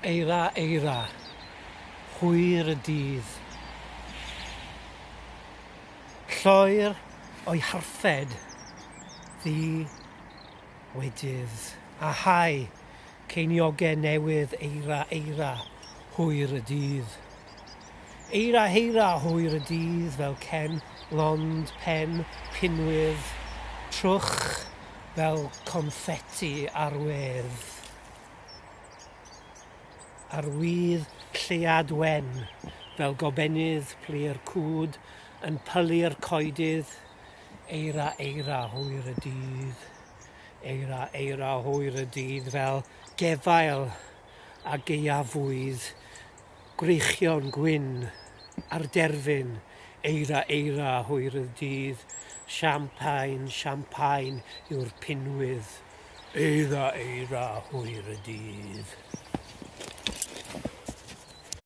Eira, eira, hwyr y dydd. Lloer o'i harffed, ddi wedydd. A hau, ceiniogau newydd eira, eira, hwyr y dydd. Eira, eira, hwyr y dydd, fel cen, lond, pen, pinwydd, trwch, fel confetti arwedd. Arwydd llead wen, fel gobenydd plu'r cwd, yn pylu'r coedydd. Eira, eira, hwyr y dydd. Eira, eira, hwyr y dydd, fel gefail a gaeafwydd. Gwreichion gwyn ar derfyn. Eira, eira, hwyr y dydd. Champagne, champagne yw'r pinwydd. Eira, eira, hwyr y dydd.